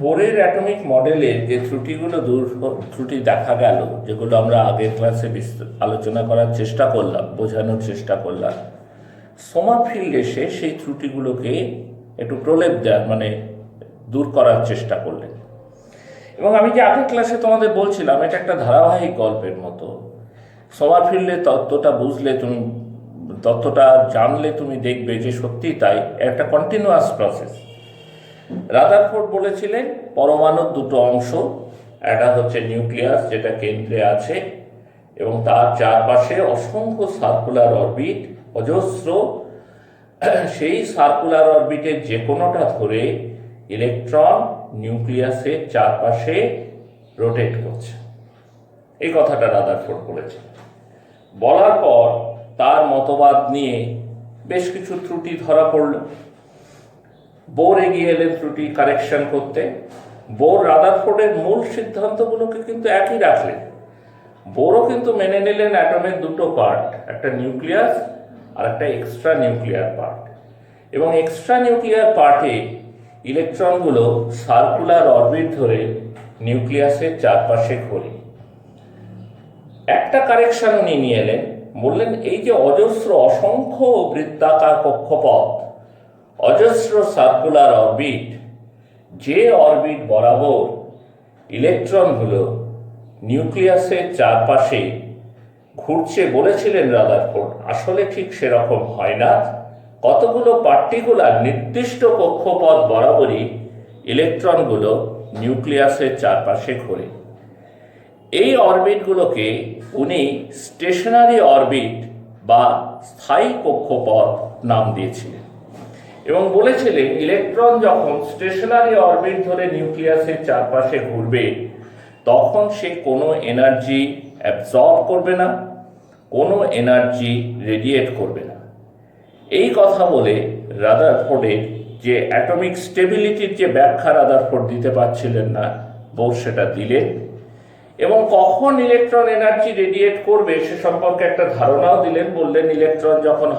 বোরের atomic মডেলের যে ত্রুটি দেখা গেল, যেগুলো আমরা আগের ক্লাসে আলোচনা করার চেষ্টা করলাম, বোঝানোর চেষ্টা করলাম, সোমারফিল্ড এসে সেই ত্রুটিগুলোকে একটু প্রলেপ দেওয়ার দূর করার চেষ্টা করলেন। এবং আমি যে আগের ক্লাসে তোমাদের বলছিলাম, এটা একটা ধারাবাহিক গল্পের মতো। সোমারফিল্ডের তত্ত্বটা জানলে তুমি দেখবে যে সত্যি তাই, একটা কন্টিনিউয়াস প্রসেস। রাদারফোর্ড বলেছিলেন পরমাণুর দুটো অংশ, একটা হচ্ছে নিউক্লিয়াস যেটা কেন্দ্রে আছে এবং তার চারপাশে অসংখ্য সার্কুলার অরবিট, অজস্র। সেই সার্কুলার অরবিটের যে কোনোটা ধরে ইলেকট্রন নিউক্লিয়াসের চারপাশে রোটেট করছে। এই কথাটা রাদারফোর্ড বলেছে। বলার পর তার মতবাদ নিয়ে বেশ কিছু ত্রুটি ধরা পড়ল। বোর এগিয়ে এলেন ত্রুটি কারেকশন করতে। বোর রাদারফোর্ডের মূল সিদ্ধান্তগুলোকে কিন্তু একই রাখলেন। বোরও কিন্তু মেনে নিলেন অ্যাটমের দুটো পার্ট, একটা নিউক্লিয়াস আর একটা এক্সট্রা নিউক্লিয়ার পার্ট, এবং এক্সট্রা নিউক্লিয়ার পার্টে ইলেকট্রনগুলো সার্কুলার অরবিট ধরে নিউক্লিয়াসের চারপাশে ঘোরে। একটা কারেকশন উনি নিয়ে এলেন, বললেন এই যে অজস্র অসংখ্য বৃত্তাকার কক্ষপথ, অজস্র সার্কুলার অরবিট, যে অরবিট বরাবর ইলেকট্রনগুলো নিউক্লিয়াসের চারপাশে ঘুরছে, বলেছিলেন রাদারফোর্ড, আসলে ঠিক সেরকম হয় না। কতগুলো পার্টিকুলার নির্দিষ্ট কক্ষপথ বরাবরই ইলেকট্রনগুলো নিউক্লিয়াসের চারপাশে ঘোরে। এই অরবিটগুলোকে উনি স্টেশনারি অরবিট বা স্থায়ী কক্ষপথ নাম দিয়েছিলেন এবং বলেছিলেন ইলেকট্রন যখন স্টেশনারি অরবিট ধরে নিউক্লিয়াসের চারপাশে ঘুরবে তখন সে কোনো এনার্জি অ্যাবজর্ব করবে না, কোনো এনার্জি রেডিয়েট করবে না। এই কথা বলে রাদারফোর্ডের যে অ্যাটমিক স্টেবিলিটির যে ব্যাখ্যা রাদারফোর্ড দিতে পারছিলেন না, বোর সেটা দিলেন এবং কখন ইলেকট্রন এনার্জি রেডিয়েট করবে সে সম্পর্কে একটা ধারণাও দিলেন। বললেন ইলেকট্রন যখন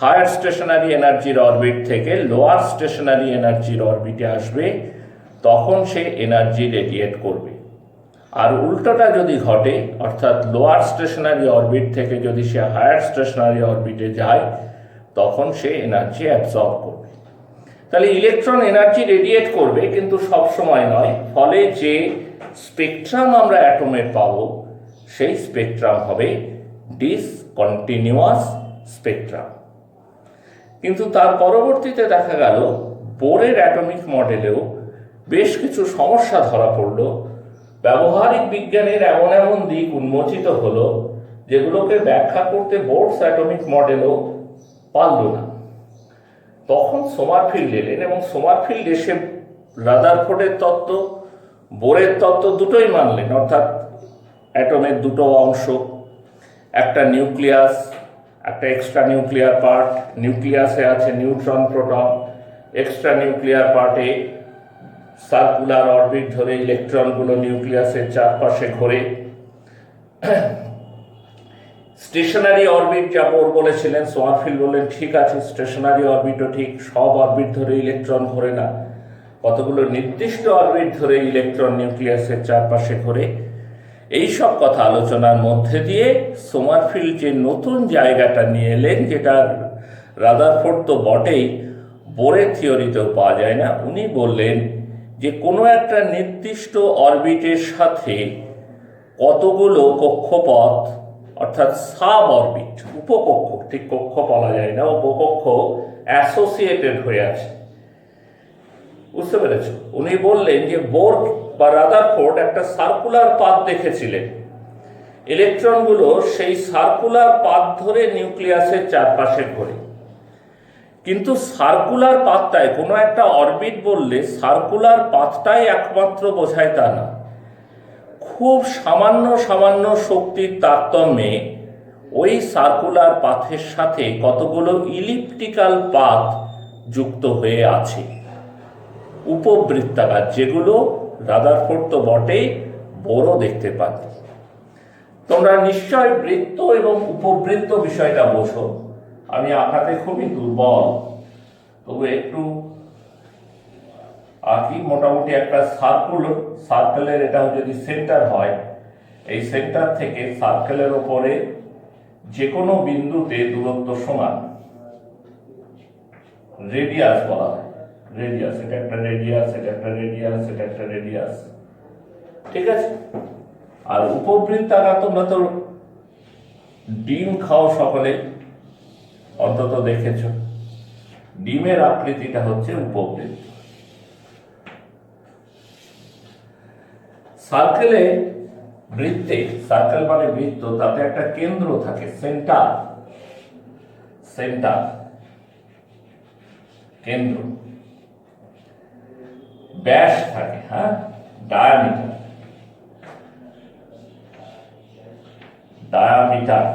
হায়ার স্টেশনারি এনার্জির অরবিট থেকে লোয়ার স্টেশনারি এনার্জির অরবিটে আসবে তখন সে এনার্জি রেডিয়েট করবে, আর উল্টোটা যদি ঘটে, অর্থাৎ লোয়ার স্টেশনারি অরবিট থেকে যদি সে হায়ার স্টেশনারি অরবিটে যায় তখন সে এনার্জি অ্যাবজর্ব করবে। তাহলে ইলেকট্রন এনার্জি রেডিয়েট করবে, কিন্তু সব সময় নয়। ফলে যে স্পেকট্রাম আমরা অ্যাটমের পাবো সেই স্পেকট্রাম হবে ডিসকন্টিনিউয়াস স্পেকট্রাম। কিন্তু তার পরবর্তীতে দেখা গেল বোরের অ্যাটমিক মডেলেও বেশ কিছু সমস্যা ধরা পড়ল। ব্যবহারিক বিজ্ঞানের এমন এমন দিক উন্মোচিত হলো যেগুলোকে ব্যাখ্যা করতে বোরস অ্যাটমিক মডেলও পারল না। তখন সোমারফিল্ড এলেন এবং সোমারফিল্ড এসে রাদারফোর্ডের তত্ত্ব, বোরের তত্ত্ব দুটোই মানলেন। অর্থাৎ অ্যাটমের দুটো অংশ, একটা নিউক্লিয়াস, একটা এক্সট্রা নিউক্লিয়ার পার্ট। নিউক্লিয়াসে আছে নিউট্রন, প্রোটন। এক্সট্রা নিউক্লিয়ার পার্টে সার্কুলার অরবিট ধরে ইলেকট্রনগুলো নিউক্লিয়াসের চারপাশে ঘোরে। স্টেশনারি অরবিট যা বোর বলেছিলেন, সোমারফিল্ড বললেন ঠিক আছে, স্টেশনারি অরবিটও ঠিক, সব অরবিট ধরে ইলেকট্রন ঘোরে না, কতগুলো নির্দিষ্ট অরবিট ধরে ইলেকট্রন নিউক্লিয়াসের চারপাশে ঘোরে। এই সব কথা আলোচনার মধ্যে দিয়ে সোমারফিল্ড যে নতুন জায়গাটা নিয়ে এলেন, যেটা রাদারফোর্ড তো বটেই, বোরের থিওরিতেও পাওয়া যায় না। উনি বললেন যে কোনো একটা নির্দিষ্ট অরবিটের সাথে কতগুলো কক্ষপথ, অর্থাৎ সাব অরবিট, উপকক্ষ, ঠিক কক্ষ বলা যায় না, উপকক্ষ অ্যাসোসিয়েটেড হয়ে আছে। বুঝতে পেরেছ? উনি বললেন যে বোর বা রাদারফোর্ড একটা সার্কুলার পাথ দেখেছিলেন, ইলেকট্রনগুলো সেই সার্কুলার পাথ ধরে নিউক্লিয়াসের চারপাশে ঘোরে। কিন্তু সার্কুলার পাথটায় কোনো একটা অরবিট বললে সার্কুলার পাথটাই একমাত্র বোঝায় তা না। খুব সামান্য সামান্য শক্তির তারতম্যে ওই সার্কুলার পাথের সাথে কতগুলো ইলিপ্টিক্যাল পাথ যুক্ত হয়ে আছে, উপবৃত্তাকার, যেগুলো রাদারফোর্ড তো বটেই, বোরও দেখতে পাচ্ছি। তোমরা নিশ্চয় বৃত্ত এবং উপবৃত্ত বিষয়টা বোঝো। আমি আঁকাতে খুবই দুর্বল, তবু একটু আঁকি, মোটামুটি একটা সার্কেলের এটা যদি সেন্টার হয়, এই সেন্টার থেকে সার্কেলের ওপরে যে কোনো বিন্দুতে দূরত্ব সমান, রেডিয়াস বলা হয়। রেডিয়াস, এটা একটা রেডিয়াস, এটা একটা রেডিয়াস, এটা একটা রেডিয়াস, ঠিক আছে। আর উপবৃত্তাকার তোমরা তো ডিম খাও সকলে, অন্তত দেখেছ, ডিমের আকৃতিটা হচ্ছে উপবৃত্ত। সার্কেলে, বৃত্তে, সার্কেল মানে বৃত্ত, তাতে একটা কেন্দ্র থাকে, সেন্টার, কেন্দ্র, ব্যাস থাকে, হ্যাঁ, ডায়ামিটার,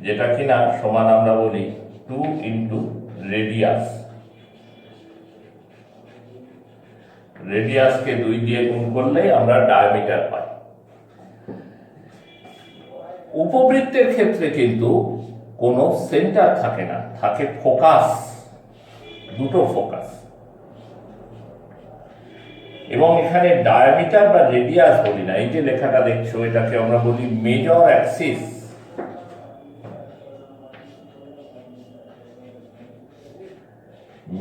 যেটা কিনা সমান আমরা বলি 2 ইন্টু রেডিয়াস। রেডিয়াসকে 2 দিয়ে গুণ করলেই আমরা ডায়ামিটার পাই। উপবৃত্তের ক্ষেত্রে কিন্তু কোনো সেন্টার থাকে না, থাকে ফোকাস, দুটো ফোকাস। এবং এখানে ডায়ামিটার বা রেডিয়াস বলি না, এই যে লেখাটা দেখছো এটাকে আমরা বলি মেজর অ্যাক্সিস।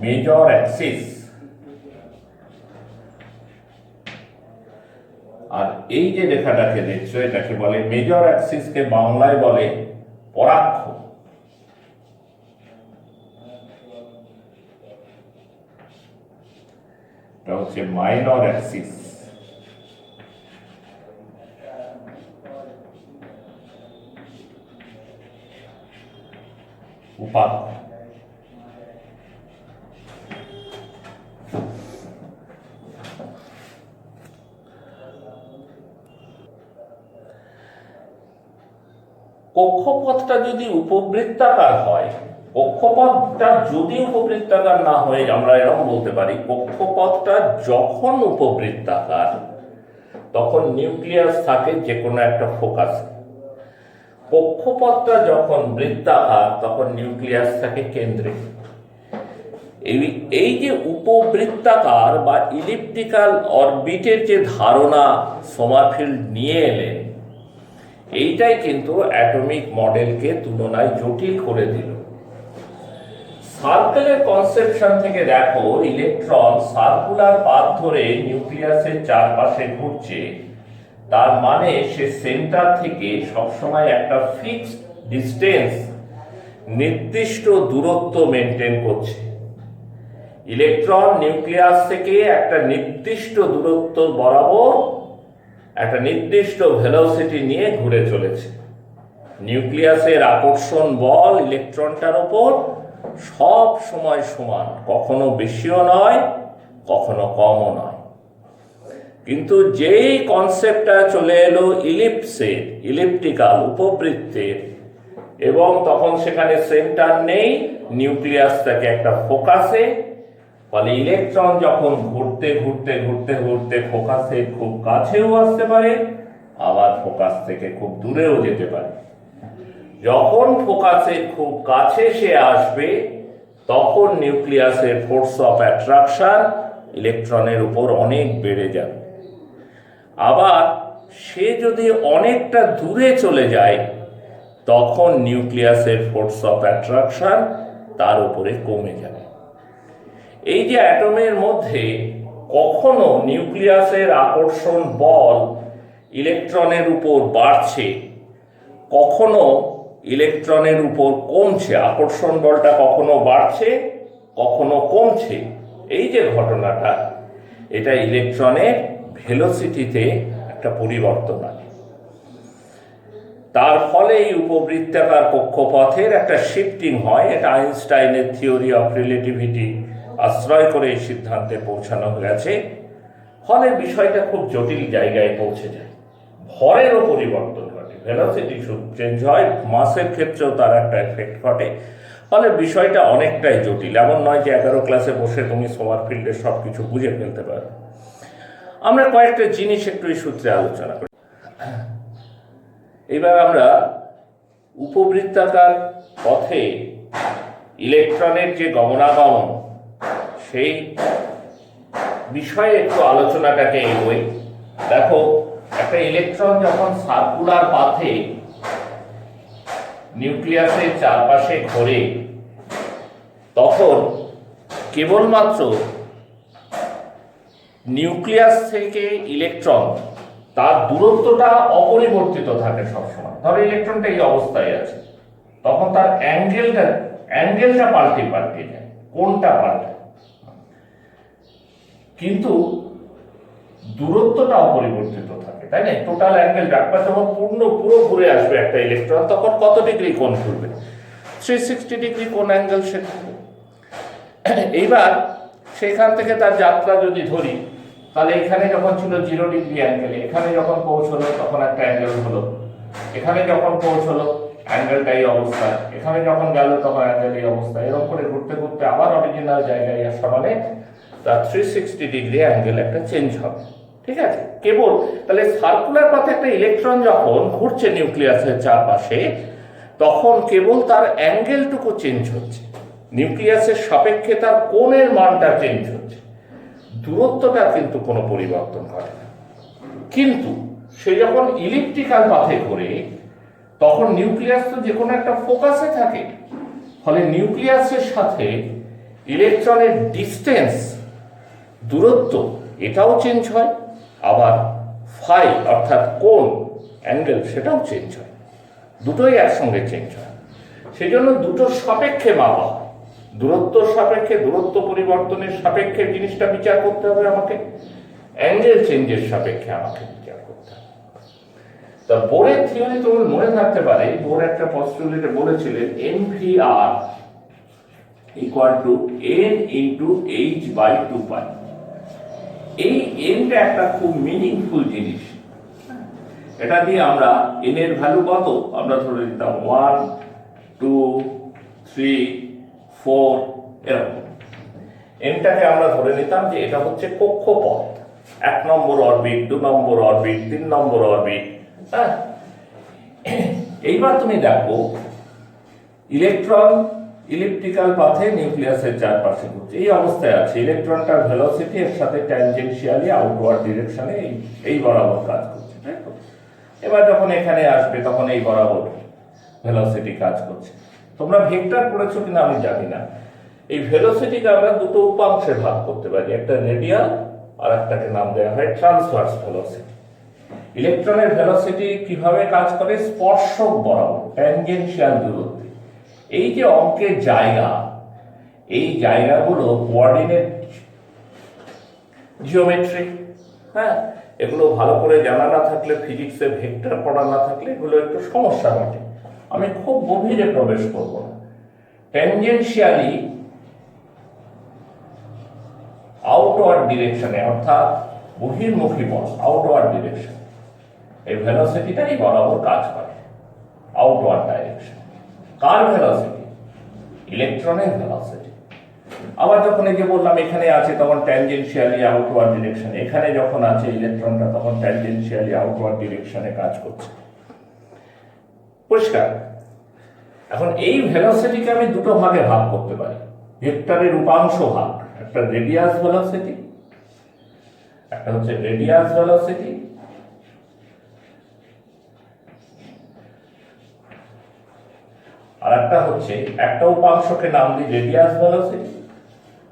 Major axis. আর এই যে লেখাটাকে দেখছো এটাকে বলে মেজর অ্যাক্সিসকে বাংলায় বলে পরাক্ষ। এটা হচ্ছে মাইনর অ্যাক্সিস। উপাক্ষ। কক্ষপথটা যদি উপবৃত্তাকার হয়, কক্ষপথটা যদি উপবৃত্তাকার না হয়ে আমরা এরকম বলতে পারি, কক্ষপথটা যখন উপবৃত্তাকার তখন নিউক্লিয়াস থাকে যে কোনো একটা ফোকাসে। কক্ষপথটা যখন বৃত্তাকার তখন নিউক্লিয়াস থাকে কেন্দ্রে। এই যে উপবৃত্তাকার বা ইলিপ্টিক্যাল অরবিটের যে ধারণা সোমারফিল্ড নিয়ে এলেন, এইটাই কিন্তু অ্যাটমিক মডেলকে তুলনায় জটিল করে দিল। সার্কেলের কনসেপশন থেকে দেখো, ইলেকট্রন সার্কুলার পাথ ধরে নিউক্লিয়াসের চারপাশে ঘুরছে, তার মানে সে সেন্টার থেকে সবসময় একটা ফিক্সড ডিস্টেন্স, নির্দিষ্ট দূরত্ব মেনটেন করছে। ইলেকট্রন নিউক্লিয়াস থেকে একটা নির্দিষ্ট দূরত্ব বরাবর একটা নির্দিষ্ট ভেলোসিটি নিয়ে ঘুরে চলেছে। নিউক্লিয়াসের আকর্ষণ বল ইলেকট্রনটার উপর সব সময় সমান, কখনো বেশিও নয়, কখনো কমও নয়। কিন্তু যেই কনসেপ্টটা চলে এলো ইলিপসের, ইলিপ্টিক্যাল উপবৃত্তের, এবং তখন সেখানে সেন্টার নেই, নিউক্লিয়াস থাকে একটা ফোকাসে, ফলে ইলেকট্রন যখন ঘুরতে ঘুরতে ঘুরতে ঘুরতে ফোকাসের খুব কাছেও আসতে পারে, আবার ফোকাস থেকে খুব দূরেও যেতে পারে। যখন ফোকাসের খুব কাছে সে আসবে তখন নিউক্লিয়াসের ফোর্স অফ অ্যাট্রাকশন ইলেকট্রনের উপর অনেক বেড়ে যাবে। আবার সে যদি অনেকটা দূরে চলে যায় তখন নিউক্লিয়াসের ফোর্স অফ অ্যাট্রাকশন তার উপরে কমে যাবে। এই যে অ্যাটমের মধ্যে কখনো নিউক্লিয়াসের আকর্ষণ বল ইলেকট্রনের উপর বাড়ছে, কখনো ইলেকট্রনের উপর কমছে, আকর্ষণ বলটা কখনো বাড়ছে কখনো কমছে, এই যে ঘটনাটা, এটা ইলেকট্রনের ভেলোসিটিতে একটা পরিবর্তন আনে। তার ফলে এই উপবৃত্তাকার কক্ষপথের একটা শিফটিং হয়। এটা আইনস্টাইনের থিওরি অফ রিলেটিভিটি আশ্রয় করে এই সিদ্ধান্তে পৌঁছানো গেছে। ফলে বিষয়টা খুব জটিল জায়গায় পৌঁছে যায়। ভরেরও পরিবর্তন ঘটে, ভেলোসিটি চেঞ্জ হয়, মাসের ক্ষেত্রেও তার একটা এফেক্ট ঘটে। ফলে বিষয়টা অনেকটাই জটিল। এমন নয় যে 11 ক্লাসে বসে তুমি সোমারফিল্ডের সব কিছু বুঝে ফেলতে পারো। আমরা কয়েকটা জিনিস একটু এই সূত্রে আলোচনা করি। এবার আমরা উপবৃত্তাকার পথে ইলেকট্রনের যে গমনাগমন সেই বিষয়ে একটু আলোচনাটাকে এগোই। দেখো, একটা ইলেকট্রন যখন সার্কুলার পাথে নিউক্লিয়াসের চারপাশে ঘোরে, তখন কেবলমাত্র নিউক্লিয়াস থেকে ইলেকট্রন তার দূরত্বটা অপরিবর্তিত থাকে সবসময়। ধরো ইলেকট্রনটা এই অবস্থায় আছে, তখন তার অ্যাঙ্গেলটা পাল্টে যায়, কোণটা পাল্টে, কিন্তু দূরত্বটা অপরিবর্তিত থাকে, তাই না? টোটাল অ্যাঙ্গেল একবার যখন পুরো ঘুরে আসবে একটা ইলেকট্রন, তখন কত ডিগ্রি কোণ ঘুরবে? 360 ডিগ্রি কোণ অ্যাঙ্গেল সে ঘুরবে। এইবার সেখান থেকে তার যাত্রা যদি ধরি, তাহলে এখানে যখন ছিল 0 ডিগ্রি অ্যাঙ্গেল, এখানে যখন পৌঁছলো তখন একটা অ্যাঙ্গেল হলো, এখানে যখন পৌঁছলো অ্যাঙ্গেলটা এই অবস্থা, এখানে যখন গেল তখন অ্যাঙ্গেল এই অবস্থা, এরকম করে ঘুরতে ঘুরতে আবার অরিজিনাল জায়গায় আসা মানে তার 360 ডিগ্রি অ্যাঙ্গেল একটা চেঞ্জ হবে। ঠিক আছে? কেবল তাহলে সার্কুলার পাথে একটা ইলেকট্রন যখন ঘুরছে নিউক্লিয়াসের চারপাশে, তখন কেবল তার অ্যাঙ্গেলটুকু চেঞ্জ হচ্ছে, নিউক্লিয়াসের সাপেক্ষে তার কোণের মানটা চেঞ্জ হচ্ছে, দূরত্বটা কিন্তু কোনো পরিবর্তন ঘটে না। কিন্তু সে যখন ইলিপ্টিক্যাল পাথে ঘোরে, তখন নিউক্লিয়াস তো যে কোনো একটা ফোকাসে থাকে, ফলে নিউক্লিয়াসের সাথে ইলেকট্রনের ডিস্টেন্স, দূরত্ব, এটাও চেঞ্জ হয়, আবার ফাই অর্থাৎ কোণ, অ্যাঙ্গেল, সেটাও চেঞ্জ হয়, দুটোই একসঙ্গে চেঞ্জ হয়। সেই জন্য দুটোর সাপেক্ষে মাপা হয়, দূরত্ব সাপেক্ষে, দূরত্ব পরিবর্তনের সাপেক্ষে জিনিসটা বিচার করতে হবে আমাকে, অ্যাঙ্গেল চেঞ্জের সাপেক্ষে আমাকে বিচার করতে হবে। তা বোরের থিওরি তোমার মনে থাকতে পারে, বোর একটা পস্টুলেটে বলেছিলেন NVR equal to N into H/2π। এই এনটা একটা খুব মিনিংফুল জিনিস। এটা দিয়ে আমরা এন এর ভ্যালু কত আমরা ধরে নিতাম 1 2 3 4, এরকম এনটাকে আমরা ধরে নিতাম যে এটা হচ্ছে কক্ষপথ, 1 নম্বর অরবিট, 2 নম্বর অরবিট, 3 নম্বর অরবিট। হ্যাঁ, এইবার তুমি দেখো ইলেকট্রন ইলিপ্টিক্যাল পাথে নিউক্লিয়াসের চারপাশে ঘুরছে, এই অবস্থায় আছে, ইলেকট্রনটার ভেলোসিটি এর সাথে ট্যানজেনশিয়ালি আউটওয়ার্ড ডিরেকশনে এই বরাবর কাজ করছে, তাই তো? এবার যখন এখানে আসবে তখন এই বরাবর ভেলোসিটি কাজ করছে। তোমরা ভেক্টর পড়েছো কিনা আমি জানি না। এই ভেলোসিটিকে আমরা দুটো উপাংশে ভাগ করতে পারি, একটা রেডিয়াল আর একটাকে নাম দেওয়া হয় ট্রান্সভার্স ভেলোসিটি। ইলেকট্রনের ভেলোসিটি কিভাবে কাজ করে? স্পর্শক বরাবর, ট্যানজেনশিয়াল দূরত্বে। এই যে অঙ্কের জায়গা, এই জায়গাগুলো কোঅর্ডিনেট জিওমেট্রি, হ্যাঁ, এগুলো ভালো করে জানা না থাকলে, ফিজিক্সে ভেক্টর পড়া না থাকলে এগুলো একটু সমস্যা ঘটে। আমি খুব গভীরে প্রবেশ করব না। ট্যানজেনশিয়ালি আউটওয়ার্ড ডিরেকশনে, অর্থাৎ বহির্মুখী পথ, আউটওয়ার্ড ডিরেকশন, এই ভেলোসিটিটাই বরাবর কাজ করে আউটওয়ার্ড ডাইরেকশন। কার ভেলোসিটি? ইলেকট্রনের ভেলোসিটি। আবার যখন এই যে বললাম এখানে আছে, তখন ট্যানজেনশিয়ালি আউটওয়ার্ড ডিরেকশন, এখানে যখন আছে ইলেকট্রনটা, তখন ট্যানজেনশিয়ালি আউটওয়ার্ড ডিরেকশনে কাজ করছে। পরিষ্কার? এখন এই ভেলোসিটিকে আমি দুটো ভাগে ভাগ করতে পারি, ভেক্টরের উপাংশ ভাগ, একটা রেডিয়াস ভেলোসিটি, একটা হচ্ছে রেডিয়াস ভেলোসিটি, আর একটা হচ্ছে, একটা উপাংশকে নাম দিই রেডিয়াস ভেলোসিটি,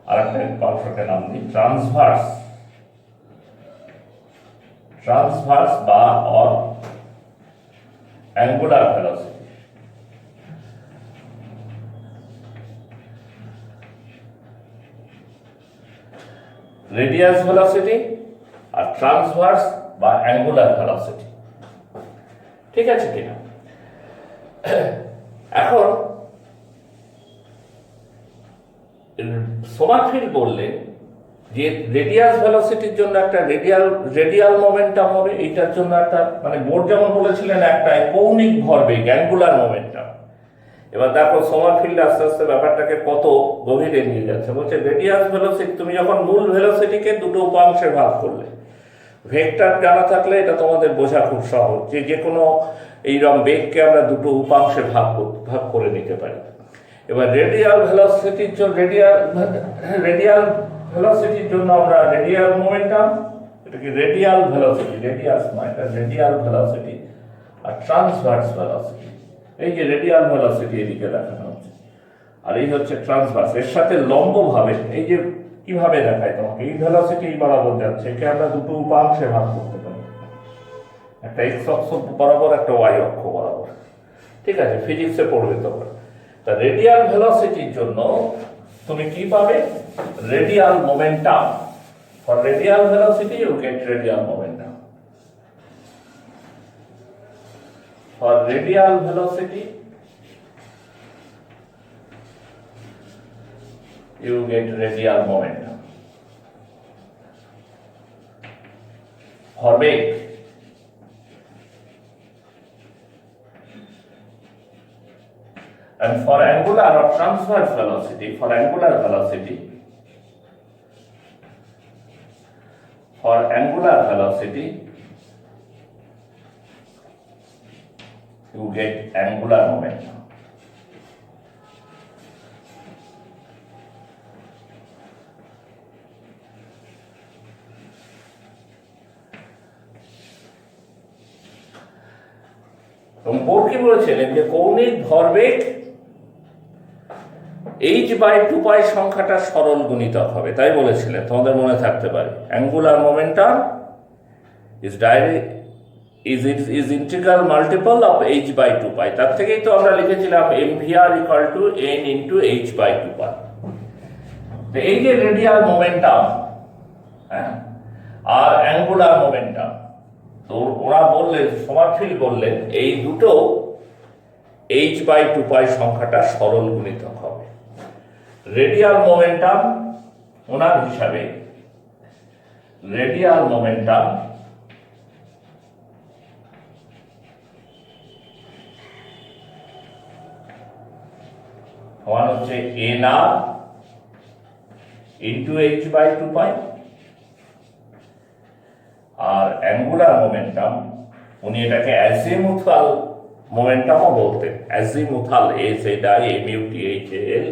আর একটা উপাংশকে নাম দিই ট্রান্সভার্স বা or angular velocity. Radius velocity আর ট্রান্সভার্স বা অ্যাঙ্গুলার ভেলোসিটি, ঠিক আছে কিনা? এখন সোমারফিল্ড বললেন যে রেডিয়াস ভেলোসিটির জন্য একটা রেডিয়াল মোমেন্টাম হবে, এইটার জন্য একটা, মানে বোর যেমন বলেছিলেন একটা কৌণিক ভরবেগ, অ্যাঙ্গুলার মোমেন্টাম। এবার দেখো সোমারফিল্ড আস্তে আস্তে ব্যাপারটাকে কত গভীরে নিয়ে যাচ্ছে। বলছে রেডিয়াস ভেলোসিটি, তুমি যখন মূল ভেলোসিটিকে দুটো উপাংশে ভাগ করলে, ভেক্টর জানা থাকলে এটা তোমাদের বোঝা খুব সহজ, যে যে কোনো এইরকম বেগকে আমরা দুটো উপাংশে ভাগ করে নিতে পারি। এবার রেডিয়াল ভেলোসিটির জন্য আমরা রেডিয়াল মোমেন্টাম, এটা কি রেডিয়াল ভেলোসিটি, রেডিয়াস নয়, এটা রেডিয়াল ভেলোসিটি, আর ট্রান্সভার্স ভেলোসিটি, এই যে রেডিয়াল ভেলোসিটি এদিকে দেখানো হচ্ছে, আর এই হচ্ছে ট্রান্সভার্স, এর সাথে লম্বভাবে এই যে কিভাবে দেখায় তোমাকে, এই ভেলোসিটি বরাবর যাচ্ছে, একে আমরা দুটো উপাংশে ভাগ করতে পারি, একটা এক্স অক্ষ বরাবর, একটা ওয়াই অক্ষ বরাবর। ঠিক আছে, ফিজিক্সে পড়বে তোমরা। তা রেডিয়াল ভেলোসিটির জন্য তুমি কি পাবে? Radial momentum. For radial velocity you get radial momentum. For radial velocity you get radial momentum. For বেগ, and for angular or transverse velocity, for angular velocity, you get angular momentum. এবং bore কি বলেছিলেন যে কৌণিক ভরবেগ h/2π সংখ্যাটা সরল গুণিতক হবে, তাই বলেছিলেন, তোমাদের মনে থাকতে পারে। Angular momentum is integral multiple of h/2π, তার থেকেই তো আমরা লিখেছিলাম mvr = n × h/2π। তো এই যে রেডিয়াল মোমেন্টাম আর অ্যাঙ্গুলার মোমেন্টাম, তো ওরা বললেন, সমারফিল্ড বললেন, এই দুটো h/2π সংখ্যাটা সরল গুণিতক হবে। রেডিয়াল মোমেন্টাম ওনার হিসাবে রেডিয়াল মোমেন্টাম সমান হচ্ছে nr × h/2π, আর অ্যাঙ্গুলার মোমেন্টাম উনি এটাকে অ্যাজিমুথাল মোমেন্টামও বলতেন, অ্যাজিমুথাল AZIMUTHAL,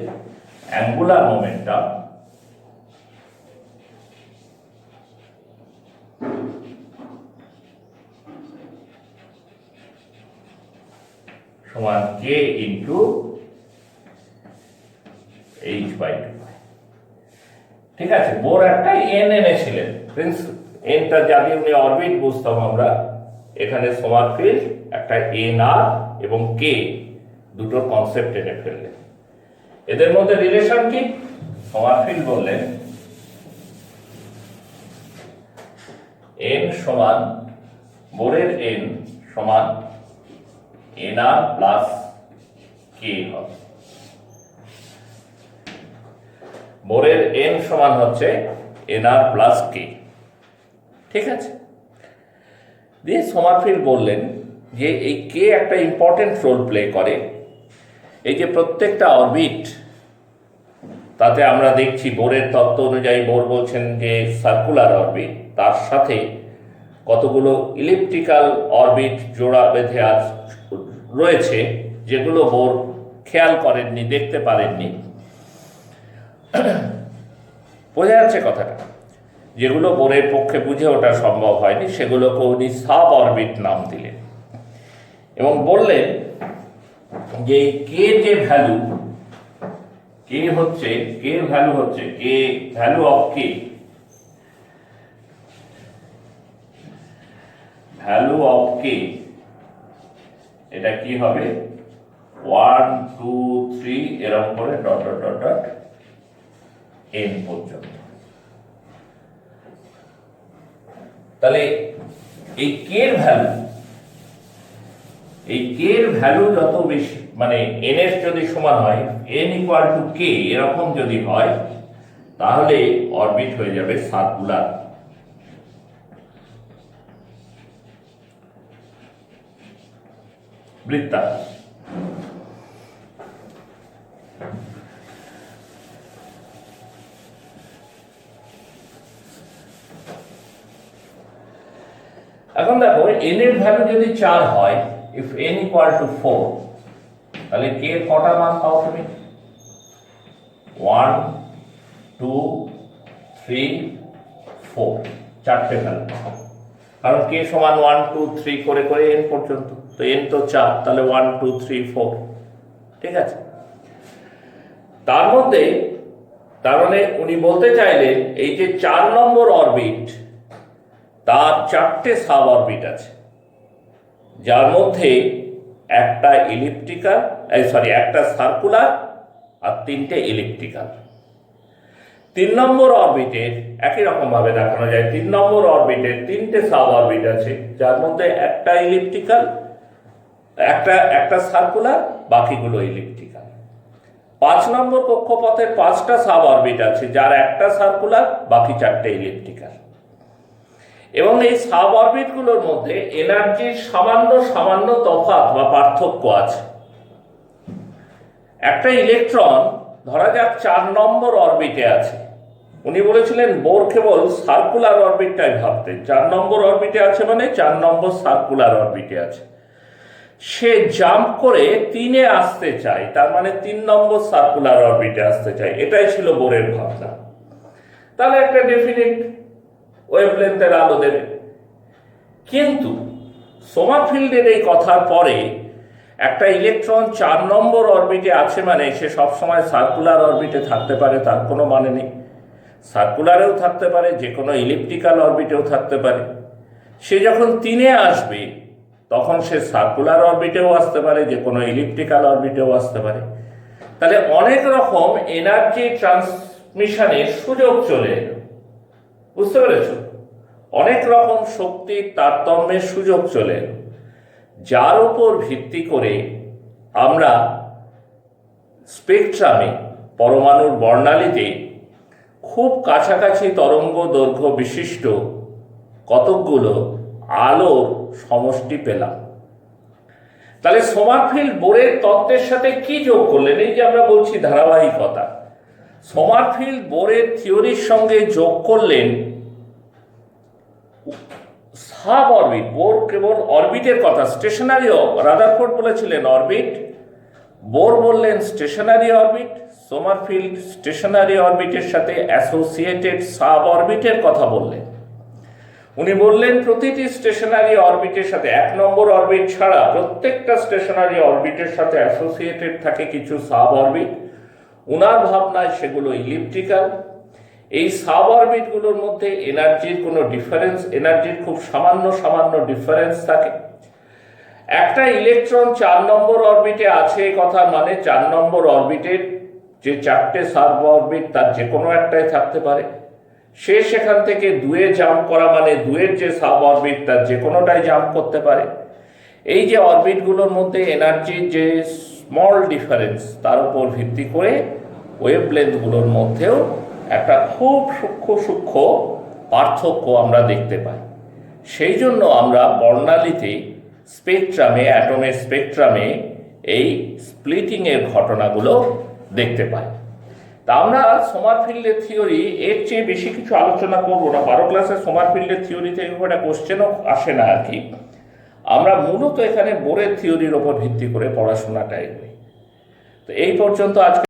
অ্যাঙ্গুলার মোমেন্টাম সমান k × h/2π। ঠিক আছে, বোর একটা n এনেছিলেন, এনটা যদি উনি অরবিট বুঝতাম আমরা, এখানে সমারফিল্ড একটা nr এবং k দুটো কনসেপ্ট এনে ফেললেন। এদের মধ্যে রিলেশন কি? সমারফিল্ড বললেন n সমান, বোরের n সমান nr প্লাস k হবে। বোরের n সমান হচ্ছে nr প্লাস k। ঠিক আছে, দিয়ে সমারফিল্ড বললেন যে এই কে একটা ইম্পর্টেন্ট রোল প্লে করে। এই যে প্রত্যেকটা অরবিট, তাতে আমরা দেখছি বোরের তত্ত্ব অনুযায়ী, বোর বলছেন যে সার্কুলার অরবিট, তার সাথে কতগুলো ইলিপ্টিক্যাল অরবিট জোড়া বেঁধে রয়েছে, যেগুলো বোর খেয়াল করেননি, দেখতে পারেননি। বোঝা যাচ্ছে কথাটা? যেগুলো বোরের পক্ষে বুঝে ওঠা সম্ভব হয়নি, সেগুলোকে উনি সাব অরবিট নাম দিলেন এবং বললেন যে কে যে ভ্যালু, কে ভ্যালু হচ্ছে k value of k, value of k, এটা কি হবে 1 2 3 এরকম করে dot dot dot dot n পর্যন্ত। তাহলে এই কে এর ভ্যালু যত বেশি, মানে n এর যদি সমান হয়, n = k এরকম যদি হয়, তাহলে অরবিট হয়ে যাবে সার্কুলার। বৃত্তাকার। এখন দেখো, n এর ভ্যালু যদি 4 হয়, if n = 4, তাহলে k এর কটা মান পাও তুমি? 1 2 3 4 চারটে ভ্যালু, কারণ k সমান 1 2 3 করে করে n পর্যন্ত, তো n তো 4, তাহলে 1 2 3 4, ঠিক আছে। তার মধ্যে তার মানে উনি বলতে চাইলেন এই যে 4 নম্বর অরবিট তার 4টে সাব অরবিট আছে, যার মধ্যে একটা ইলিপ্টিক্যাল একটা সার্কুলার আর 3টে ইলিপ্টিক্যাল। 3 নম্বর অরবিটের একই রকম ভাবে দেখানো যায়, 3 নম্বর অরবিটের 3টে সাব অরবিট আছে, যার মধ্যে একটা ইলিপ্টিক্যাল, একটা সার্কুলার, বাকিগুলো ইলিপ্টিক্যাল। 5 নম্বর কক্ষপথের 5টা সাব অরবিট আছে, যার একটা সার্কুলার, বাকি 4টে ইলিপ্টিক্যাল। এবং এই সাব অরবিটগুলোর মধ্যে এনার্জির সামান্য সামান্য তফাৎ বা পার্থক্য আছে। একটা ইলেকট্রন ধরা যাক 4 নম্বর অরবিটে আছে, উনি বলেছিলেন বোর কেবল সার্কুলার অরবিটটাই ভাবতেন, 4 নম্বর অরবিটে আছে মানে 4 নম্বর সার্কুলার অরবিটে আছে। সে জাম্প করে 3-এ আসতে চায়, তার মানে 3 নম্বর সার্কুলার অরবিটে আসতে চায়, এটাই ছিল বোরের ভাবনা। তাহলে একটা ডেফিনিট ওয়েভলেন্থের আলো দেবে। কিন্তু সোমারফিল্ডের এই কথার পরে একটা ইলেকট্রন 4 নম্বর অরবিটে আছে মানে সে সবসময় সার্কুলার অরবিটে থাকতে পারে তার কোনো মানে নেই। সার্কুলারেও থাকতে পারে, যে কোনো ইলিপ্টিক্যাল অরবিটেও থাকতে পারে। সে যখন 3-এ আসবে তখন সে সার্কুলার অরবিটেও আসতে পারে, যে কোনো ইলিপ্টিক্যাল অরবিটেও আসতে পারে। তাহলে অনেক রকম এনার্জি ট্রান্সমিশনের সুযোগ চলে এলো, বুঝতে পেরেছ? অনেক রকম শক্তির তারতম্যের সুযোগ চলে এলো, যার উপর ভিত্তি করে আমরা স্পেকট্রামে পরমাণুর বর্ণালীতে খুব কাছাকাছি তরঙ্গ দৈর্ঘ্য বিশিষ্ট কতকগুলো আলোর সমষ্টি পেলাম। তাহলে সোমারফিল্ড বোরের তত্ত্বের সাথে কি যোগ করলেন? এই যে আমরা বলছি ধারাবাহিকতা, সোমারফিল্ড বোরের থিওরির সঙ্গে যোগ করলেন সাব অরবিট। বোর কেবল অরবিটের কথা, স্টেশনারি, রাদারফোর্ড বলেছিলেন অরবিট, বোর বললেন স্টেশনারি অরবিট। সোমারফিল্ড স্টেশনারি অরবিটের সাথে অ্যাসোসিয়েটেড সাব অরবিটের কথা বললেন। উনি বললেন প্রতিটি স্টেশনারি অরবিটের সাথে, 1 নম্বর অরবিট ছাড়া প্রত্যেকটা স্টেশনারি অরবিটের সাথে অ্যাসোসিয়েটেড থাকে কিছু সাব অরবিট। উনার ভাবনায় সেগুলো ইলিপ্টিক্যাল। এই সাব অরবিটগুলোর মধ্যে এনার্জির কোনো ডিফারেন্স, এনার্জির খুব সামান্য সামান্য ডিফারেন্স থাকে। একটা ইলেকট্রন 4 নম্বর অরবিটে আছে কথা মানে 4 নম্বর অরবিটের যে 4টে সাব অরবিট তার যে কোনো একটাই থাকতে পারে। সে সেখান থেকে 2-এ জাম্প করা মানে 2-এর যে সাব অরবিট তার যে কোনোটাই জাম্প করতে পারে। এই যে অরবিটগুলোর মধ্যে এনার্জির যে স্মল ডিফারেন্স, তার উপর ভিত্তি করে ওয়েভলেন্থগুলোর মধ্যেও একটা খুব সূক্ষ্ম পার্থক্য আমরা দেখতে পাই। সেই জন্য আমরা বর্ণালীতে স্পেকট্রামে, অ্যাটমের স্পেকট্রামে এই স্প্লিটিংয়ের ঘটনাগুলো দেখতে পাই। তা আমরা সোমারফিল্ডের থিওরি এর চেয়ে বেশি কিছু আলোচনা করবো না। 12 ক্লাসে সোমারফিল্ডের থিওরি থেকে খুব একটা কোশ্চেনও আসে না আর কি। আমরা মূলত এখানে বোরের থিওরির ওপর ভিত্তি করে পড়াশোনাটা এগোই। তো এই পর্যন্ত আজকে